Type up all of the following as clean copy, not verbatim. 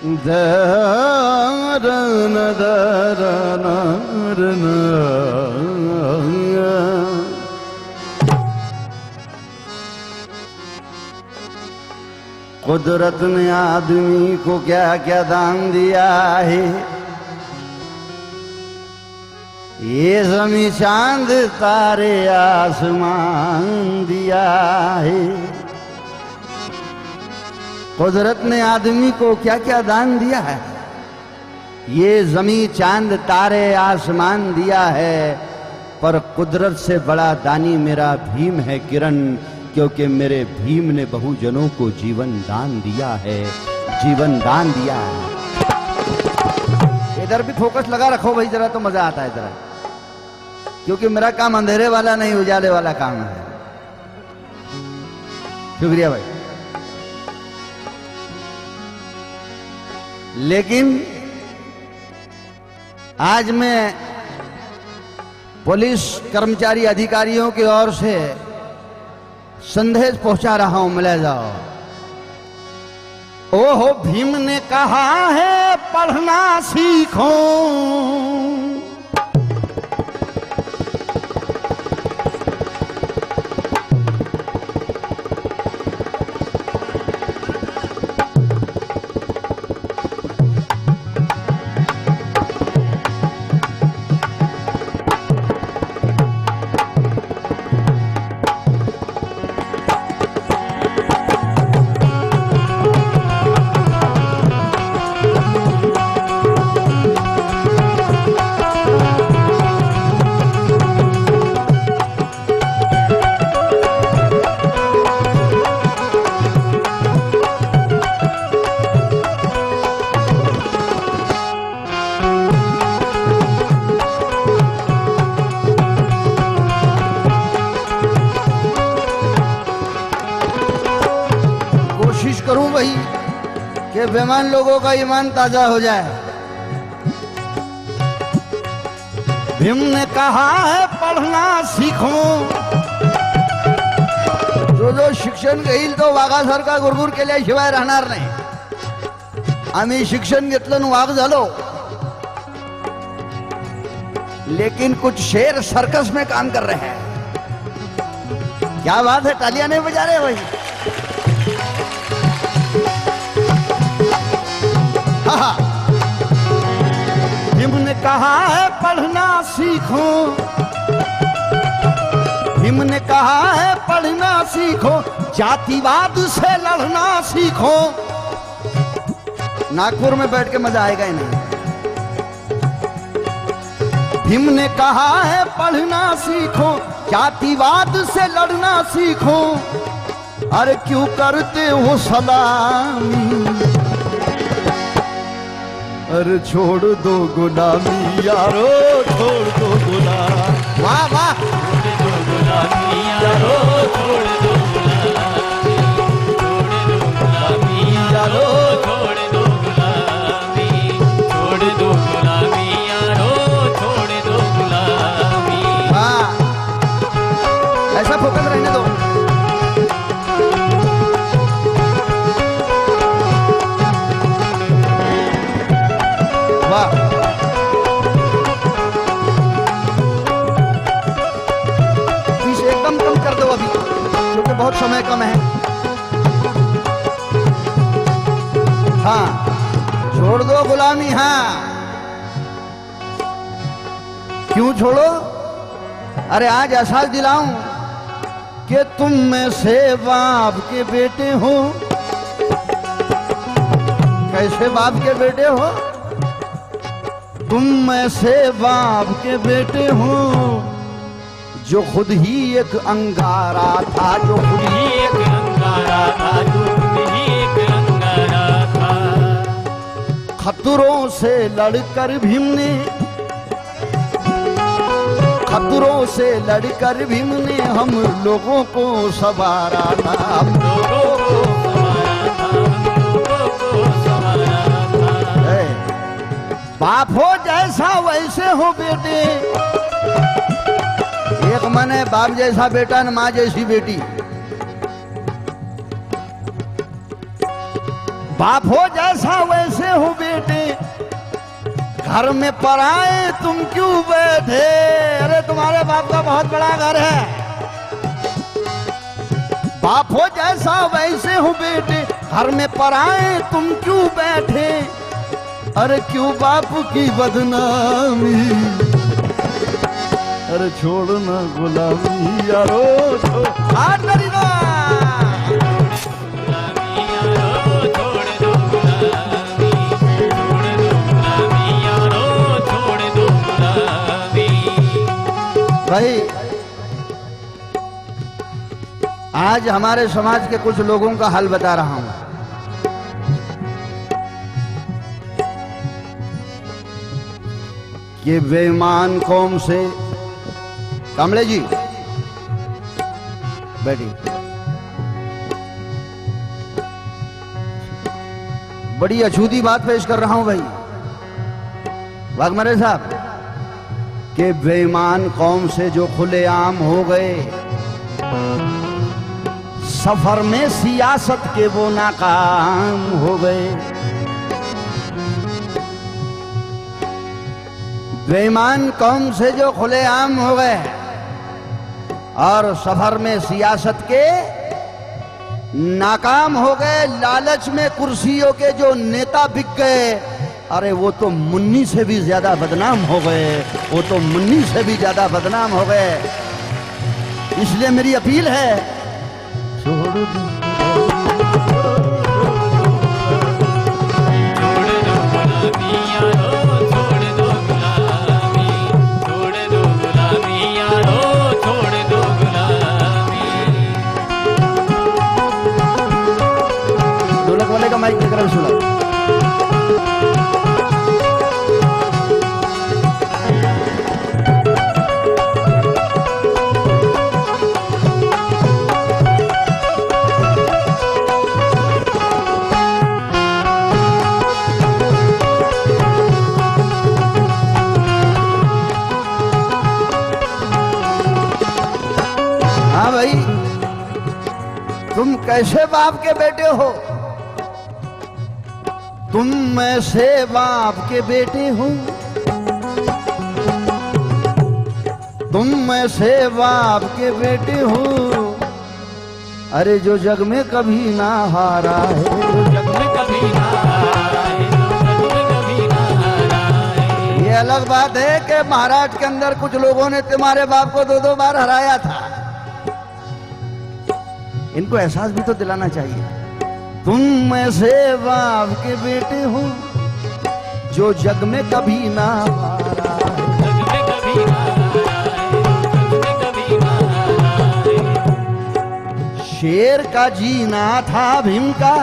दरन दरन दरन। कुदरत ने आदमी को क्या क्या दान दिया है, ये ज़मीं चांद तारे आसमान दिया है। कुदरत ने आदमी को क्या क्या दान दिया है, ये ज़मीं चांद तारे आसमान दिया है। पर कुदरत से बड़ा दानी मेरा भीम है किरण, क्योंकि मेरे भीम ने बहुजनों को जीवन दान दिया है, जीवन दान दिया है। इधर भी फोकस लगा रखो भाई जरा, तो मजा आता है जरा, क्योंकि मेरा काम अंधेरे वाला नहीं उजाले वाला काम है। शुक्रिया भाई। लेकिन आज मैं पुलिस कर्मचारी अधिकारियों की ओर से संदेश पहुंचा रहा हूं, मिले जाओ। ओहो भीम ने कहा है पढ़ना सीखो, करूं भाई कि बेईमान लोगों का ईमान ताजा हो जाए। भीम ने कहा है पढ़ना सीखो, जो शिक्षण घेईल तो वाघासारखा गुरगुर केल्याशिवाय राहणार नाही। आम्ही शिक्षण घेतलं वाघ झालो, लेकिन कुछ शेर सर्कस में काम कर रहे हैं। क्या बात है, तालियां नहीं बजा रहे भाई। भीम ने कहा है पढ़ना सीखो, भीम ने कहा है पढ़ना सीखो, जातिवाद से लड़ना सीखो। नागपुर में बैठ के मजा आएगा ही नहीं। भीम ने कहा है पढ़ना सीखो, जातिवाद से लड़ना सीखो। अरे क्यों करते हो सलामी, अरे छोड़ दो गुलामी यारो, छोड़ दो गुलामी। वाह वाह, छोड़ दो गुलामी यारो, छोड़ दो गुलामी, छोड़ दो गुलामी यारो, छोड़ दो गुलामी, छोड़ दो गुलामी यारो, छोड़ दो गुलामी। वाह, ऐसा फोकस रहने दो। पीछे एकदम कम कर दो अभी, क्योंकि बहुत समय कम है। हाँ, छोड़ दो गुलामी। हाँ, क्यों छोड़ो? अरे आज एहसास दिलाऊं कि तुम में से बाप के बेटे हो। कैसे बाप के बेटे हो? तुम में से बाप के बेटे हो, जो खुद ही एक अंगारा था, जो खुद ही एक अंगारा था, जो खुद ही एक अंगारा था। खतरों से लड़कर भीम ने, खतरों से लड़कर भीम ने हम लोगों को संवारा था, हम लोगों को संवारा था, हम लोगों को संवारा था। बाप हो जैसा वैसे हो बेटे। एक मन है बाप जैसा बेटा न माँ जैसी बेटी। बाप हो जैसा वैसे घर में पराए तुम क्यों बैठे। अरे तुम्हारे बाप का बहुत बड़ा घर है, बाप हो जैसा वैसे हो बेटे, घर में पराए तुम क्यों बैठे। अरे क्यों बाप की बदनामी, अरे छोड़ना गुलामी यारो, भाई आज हमारे समाज के कुछ लोगों का हाल बता रहा हूं। ये बेईमान कौम से, कमले जी बैठी, बड़ी अछूती बात पेश कर रहा हूं भाई वाघमरे साहब, के बेईमान कौम से जो खुलेआम हो गए, सफर में सियासत के वो नाकाम हो गए। बेईमान कौम से जो खुलेआम हो गए और सफर में सियासत के नाकाम हो गए, लालच में कुर्सियों के जो नेता बिक गए, अरे वो तो मुन्नी से भी ज्यादा बदनाम हो गए, वो तो मुन्नी से भी ज्यादा बदनाम हो गए। इसलिए मेरी अपील है, छोड़ दो ढोलक वाले का माइक लेकर सुना। भाई तुम कैसे बाप के बेटे हो, तुम ऐसे बाप के बेटे हो, तुम ऐसे बाप के बेटे हो, अरे जो जग में कभी ना हारा है, जो जग में कभी ना हारा है, जो जग में कभी ना हारा है। ये अलग बात है कि महाराष्ट्र के अंदर कुछ लोगों ने तुम्हारे बाप को 2-2 बार हराया था, इनको एहसास भी तो दिलाना चाहिए। तुम ऐसे बाप के बेटे हो जो जग में कभी ना हारा है, जग में कभी ना हारा है, जग में कभी ना हारा है। शेर का जीना था भीम का,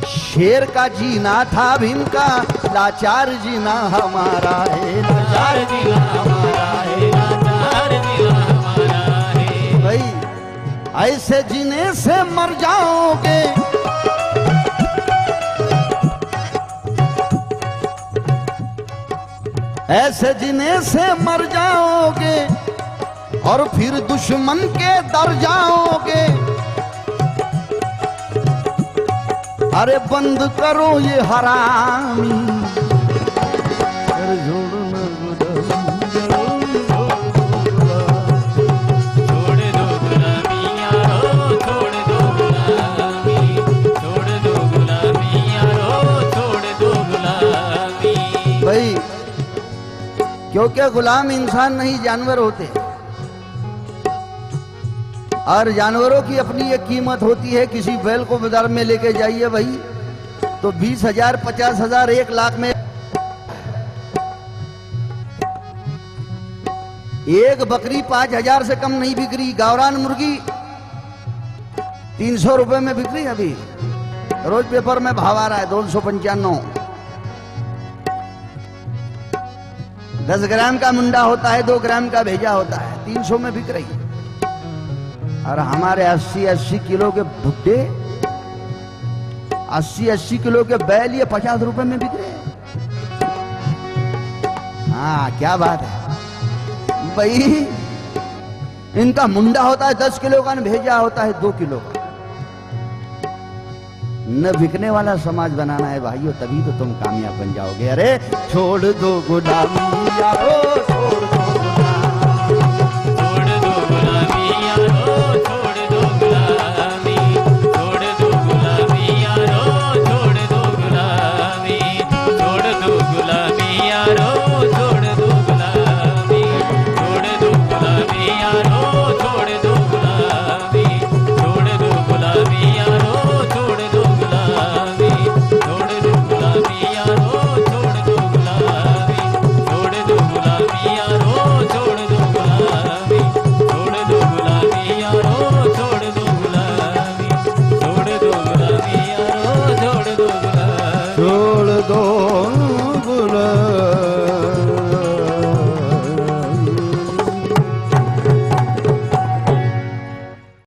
शेर का जीना था भीम का, लाचार जीना हमारा है, लाचार जीना हमारा है, लाचार जीना भाई। ऐसे जीने से मर जाओगे, ऐसे जीने से मर जाओगे और फिर दुश्मन के दर जाओगे। अरे बंद करो ये हरामी, क्योंकि गुलाम इंसान नहीं जानवर होते, और जानवरों की अपनी एक कीमत होती है। किसी बैल को बाजार में लेके जाइए भाई तो 20,000, 50,000, 1 लाख में एक बकरी 5,000 से कम नहीं बिक रही। गावरान मुर्गी 300 रुपए में बिक रही। अभी रोज पेपर में भाव आ रहा है 295। 10 ग्राम का मुंडा होता है, 2 ग्राम का भेजा होता है, 300 में बिक रही। और हमारे 80-80 किलो के भुट्टे, 80-80 किलो के बैल ये 50 रुपए में बिक रहे हैं। हाँ क्या बात है भाई। इनका मुंडा होता है 10 किलो का, भेजा होता है 2 किलो का। न बिकने वाला समाज बनाना है भाइयों, तभी तो तुम कामयाब बन जाओगे। अरे छोड़ दो गुलामी यारो।